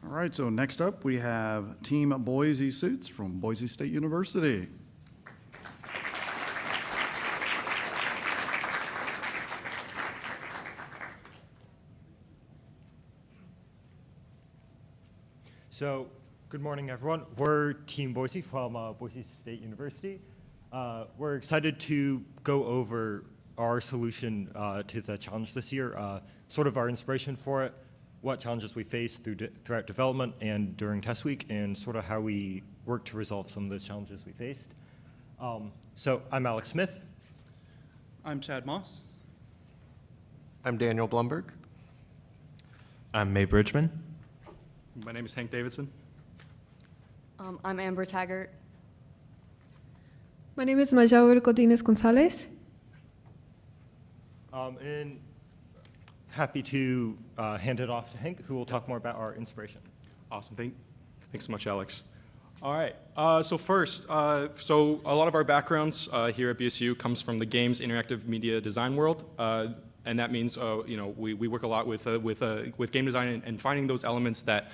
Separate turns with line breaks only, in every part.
All right, so next up we have Team Boise Suits from Boise State University.
So, good morning, everyone. We're Team Boise from Boise State University. We're excited to go over our solution to the challenge this year, sort of our inspiration for it, what challenges we faced throughout development and during test week, and sort of how we worked to resolve some of those challenges we faced. So I'm Alex Smith.
I'm Chad Moss.
I'm Daniel Blumberg.
I'm May Bridgman.
My name is Hank Davidson.
I'm Amber Taggart.
My name is Majaur Godinez Gonzalez.
And happy to hand it off to Hank, who will talk more about our inspiration.
Awesome. Thanks so much, Alex. All right. So first, so a lot of our backgrounds here at BSU comes from the games interactive media design world. And that means we work a lot with game design and finding those elements that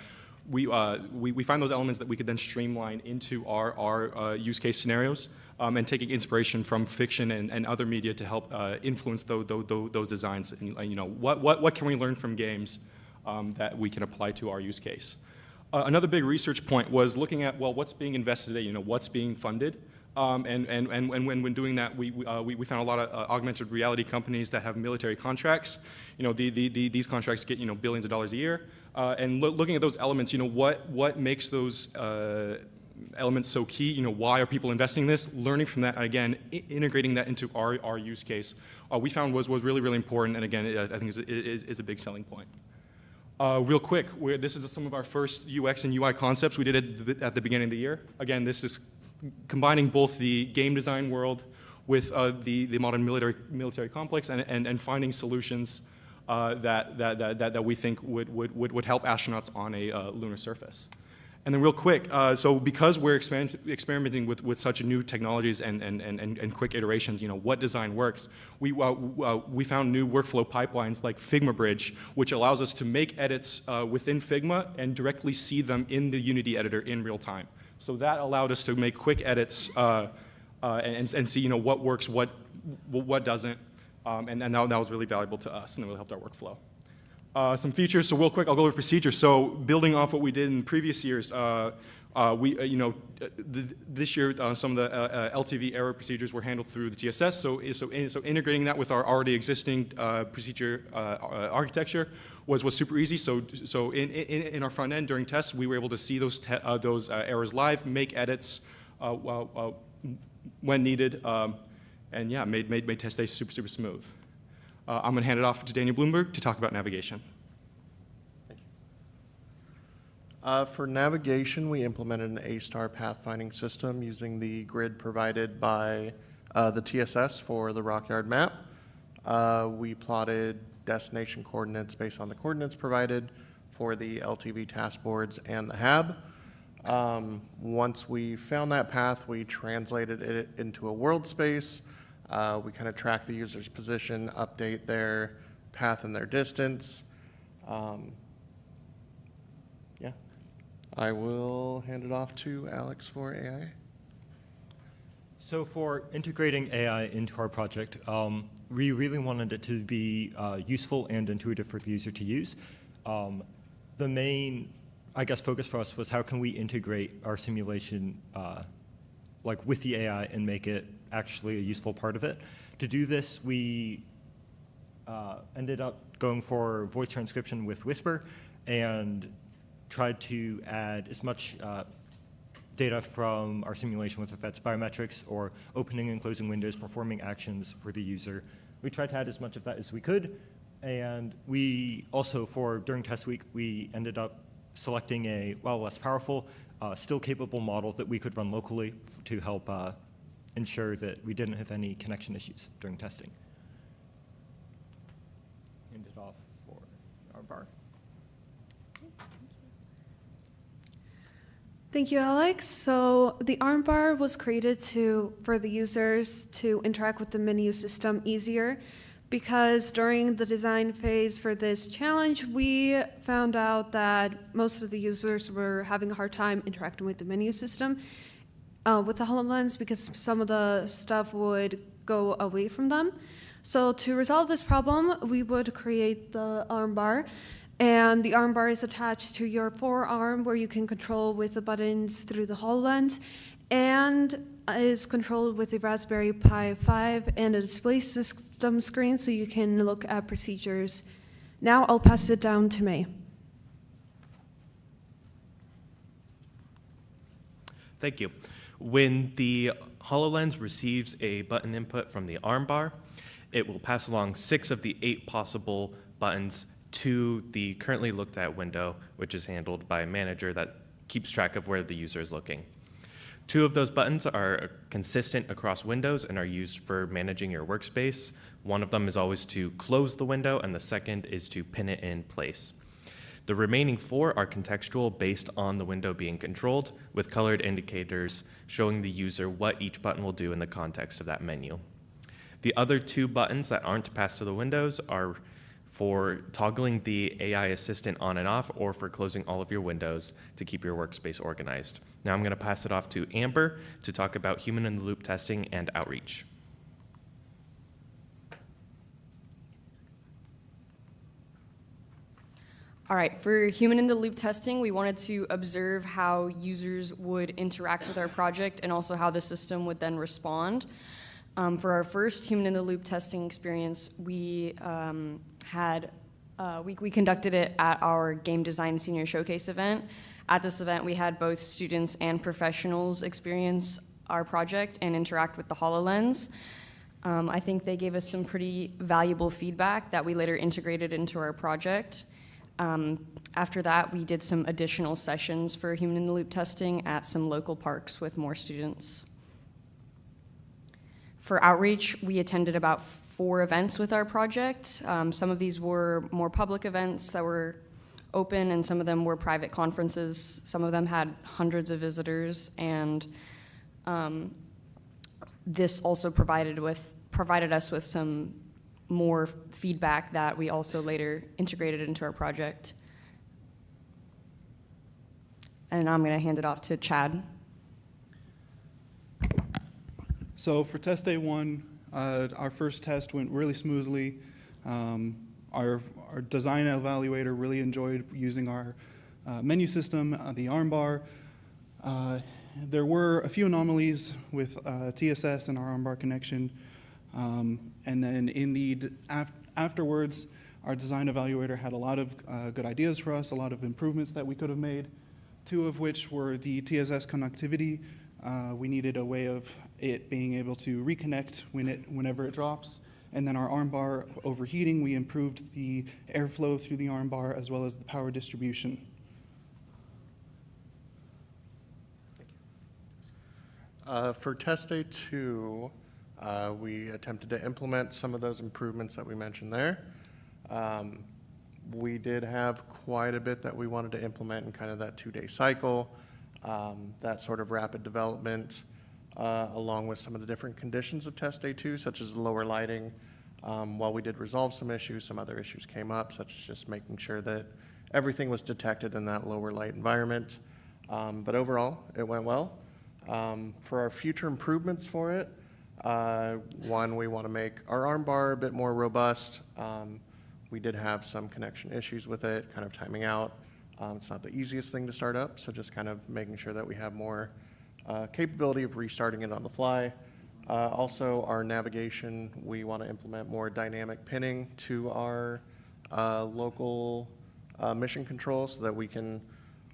we find those elements that we could then streamline into our use case scenarios, and taking inspiration from fiction and other media to help influence those designs. And what can we learn from games that we can apply to our use case? Another big research point was looking at, well, what's being invested in, what's being funded. And when doing that, we found a lot of augmented reality companies that have military contracts. These contracts get billions of dollars a year. And looking at those elements, what makes those elements so key? Why are people investing in this? Learning from that, and again, integrating that into our use case, we found was really, really important. And again, I think is a big selling point. Real quick, this is some of our first UX and UI concepts we did at the beginning of the year. Again, this is combining both the game design world with the modern military complex and finding solutions that we think would help astronauts on a lunar surface. And then real quick, so because we're experimenting with such new technologies and quick iterations, what design works, we found new workflow pipelines like Figma Bridge, which allows us to make edits within Figma and directly see them in the Unity editor in real time. So that allowed us to make quick edits and see what works, what doesn't, and that was really valuable to us, and it really helped our workflow. Some features, so real quick, I'll go over procedures. So building off what we did in previous years, this year some of the LTV error procedures were handled through the TSS. So integrating that with our already existing procedure architecture was super easy. So in our front end during tests, we were able to see those errors live, make edits when needed, and yeah, made test days super smooth. I'm going to hand it off to Daniel Bloomberg to talk about navigation.
Thank you. For navigation, we implemented an A-star pathfinding system using the grid provided by the TSS for the Rockyard map. We plotted destination coordinates based on the coordinates provided for the LTV task boards and the HAB. Once we found that path, we translated it into a world space. We kind of track the user's position, update their path and their distance. Yeah, I will hand it off to Alex for AI.
So for integrating AI into our project, we really wanted it to be useful and intuitive for the user to use. The main, focus for us was how can we integrate our simulation with the AI and make it actually a useful part of it. To do this, we ended up going for voice transcription with Whisper and tried to add as much data from our simulation, whether that's biometrics or opening and closing windows, performing actions for the user. We tried to add as much of that as we could, and we also, during test week, we ended up selecting a, less powerful, still capable model that we could run locally to help ensure that we didn't have any connection issues during testing. Hand it off for our bar.
Thank you, Alex. So the armbar was created for the users to interact with the menu system easier because during the design phase for this challenge, we found out that most of the users were having a hard time interacting with the menu system with the HoloLens because some of the stuff would go away from them. So to resolve this problem, we would create the armbar, and the armbar is attached to your forearm where you can control with the buttons through the HoloLens, and is controlled with the Raspberry Pi 5 and a display system screen so you can look at procedures. Now I'll pass it down to May.
Thank you. When the HoloLens receives a button input from the armbar, it will pass along 6 of the 8 possible buttons to the currently looked at window, which is handled by a manager that keeps track of where the user is looking. 2 of those buttons are consistent across windows and are used for managing your workspace. One of them is always to close the window, and the second is to pin it in place. The remaining 4 are contextual based on the window being controlled, with colored indicators showing the user what each button will do in the context of that menu. The other 2 buttons that aren't passed to the windows are for toggling the AI assistant on and off, or for closing all of your windows to keep your workspace organized. Now I'm going to pass it off to Amber to talk about human-in-the-loop testing and outreach.
All right, for human-in-the-loop testing, we wanted to observe how users would interact with our project and also how the system would then respond. For our first human-in-the-loop testing experience, we conducted it at our Game Design Senior Showcase event. At this event, we had both students and professionals experience our project and interact with the HoloLens. I think they gave us some pretty valuable feedback that we later integrated into our project. After that, we did some additional sessions for human-in-the-loop testing at some local parks with more students. For outreach, we attended about 4 events with our project. Some of these were more public events that were open, and some of them were private conferences. Some of them had hundreds of visitors, and this also provided us with some more feedback that we also later integrated into our project. And I'm going to hand it off to Chad.
So for test day 1, our first test went really smoothly. Our design evaluator really enjoyed using our menu system, the armbar. There were a few anomalies with TSS and our armbar connection. And then afterwards, our design evaluator had a lot of good ideas for us, a lot of improvements that we could have made, 2 of which were the TSS connectivity. We needed a way of it being able to reconnect whenever it drops. And then our armbar overheating, we improved the airflow through the armbar as well as the power distribution.
For test day 2, we attempted to implement some of those improvements that we mentioned there. We did have quite a bit that we wanted to implement in kind of that 2-day cycle, that sort of rapid development, along with some of the different conditions of test day 2, such as the lower lighting. While we did resolve some issues, some other issues came up, such as just making sure that everything was detected in that lower light environment. But overall, it went well. For our future improvements for it, 1, we want to make our armbar a bit more robust. We did have some connection issues with it, kind of timing out. It's not the easiest thing to start up, so just kind of making sure that we have more capability of restarting it on the fly. Also, our navigation, we want to implement more dynamic pinning to our local mission control so that we can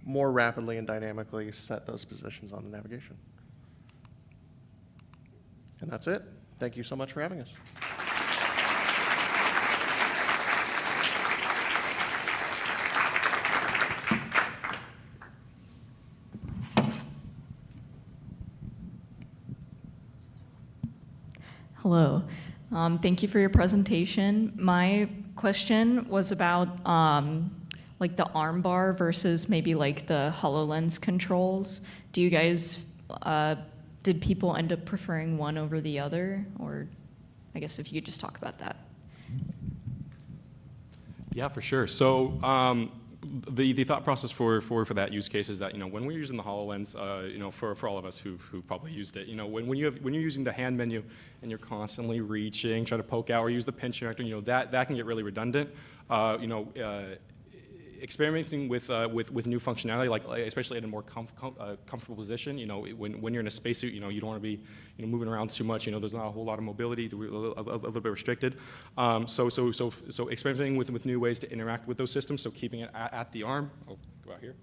more rapidly and dynamically set those positions on the navigation. And that's it. Thank you so much for having us.
Hello. Thank you for your presentation. My question was about like the armbar versus maybe like the HoloLens controls. Do you guys, did people end up preferring one over the other? Or I guess if you could just talk about that.
Yeah, for sure. So the thought process for that use case is that, when we're using the HoloLens, for all of us who probably used it, when you're using the hand menu and you're constantly reaching, trying to poke out or use the pinch interactor, that can get really redundant. Experimenting with new functionality, like especially in a more comfortable position. When you're in a spacesuit, you don't want to be moving around too much. There's not a whole lot of mobility, a little bit restricted. So experimenting with new ways to interact with those systems. So keeping it at the arm. Oh, go out here,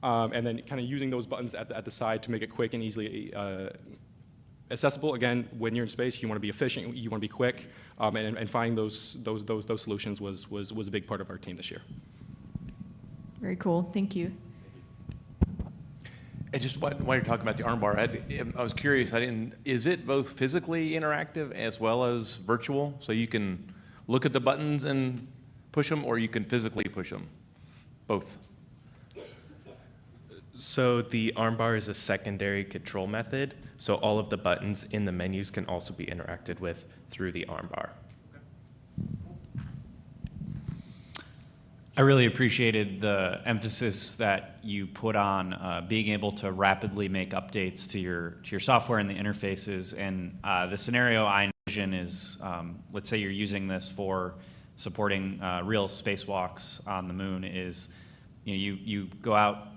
and then kind of using those buttons at the side to make it quick and easily accessible. Again, when you're in space, you want to be efficient, you want to be quick, and finding those solutions was a big part of our team this year.
Very cool. Thank you.
And just while you're talking about the armbar, I was curious. Is it both physically interactive as well as virtual? So you can look at the buttons and push them, or you can physically push them? Both.
So the armbar is a secondary control method. So all of the buttons in the menus can also be interacted with through the armbar.
I really appreciated the emphasis that you put on being able to rapidly make updates to your software and the interfaces. And the scenario I envision is, let's say you're using this for supporting real spacewalks on the moon. Is you go out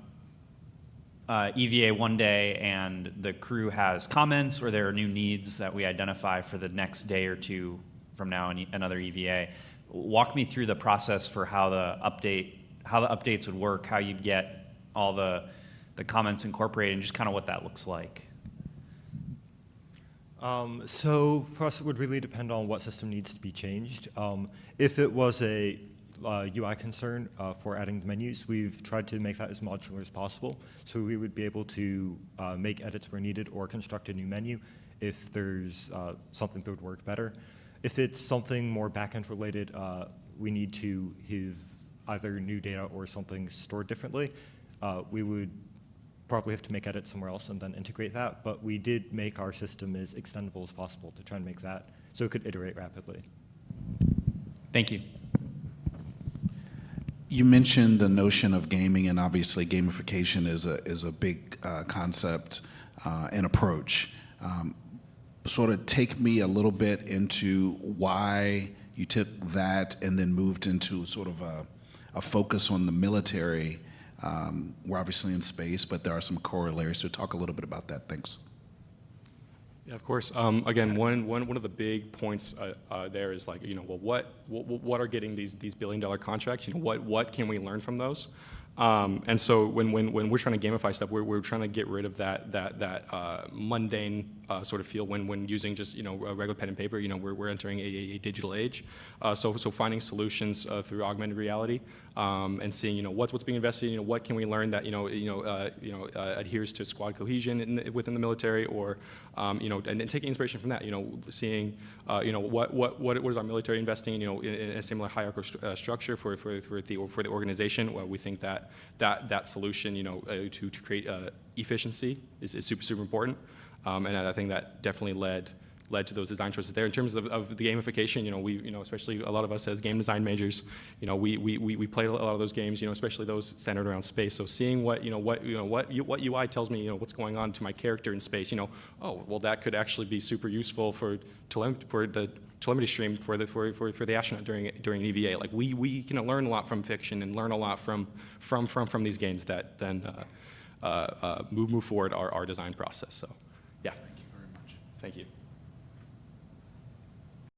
EVA one day and the crew has comments or there are new needs that we identify for the next day or two from now in another EVA. Walk me through the process for how the updates would work, how you'd get all the comments incorporated, and just kind of what that looks like.
So for us, it would really depend on what system needs to be changed. If it was a UI concern for adding the menus, we've tried to make that as modular as possible. So we would be able to make edits where needed or construct a new menu if there's something that would work better. If it's something more backend related, we need to have either new data or something stored differently. We would probably have to make edits somewhere else and then integrate that. But we did make our system as extendable as possible to try and make that so it could iterate rapidly.
Thank you.
You mentioned the notion of gaming, and obviously gamification is a big concept and approach. Sort of take me a little bit into why you took that and then moved into sort of a focus on the military. We're obviously in space, but there are some corollaries. So talk a little bit about that. Thanks.
Yeah, of course. Again, one of the big points there is like, well, what are getting these billion-dollar contracts? What can we learn from those? And so when we're trying to gamify stuff, we're trying to get rid of that mundane sort of feel when using just a regular pen and paper. We're entering a digital age, so finding solutions through augmented reality and seeing what's being invested in. What can we learn that adheres to squad cohesion within the military, or and taking inspiration from that. Seeing what is our military investing in a similar hierarchical structure for the organization. Well, we think that solution to create efficiency is super important, and I think that definitely led to those design choices there. In terms of the gamification, we especially a lot of us as game design majors, we played a lot of those games, especially those centered around space. So seeing what UI tells me what's going on to my character in space, oh well, that could actually be super useful for the telemetry stream for the astronaut during EVA. Like we can learn a lot from fiction and learn a lot from these games that then move forward our design process. So yeah. Thank you very much. Thank you.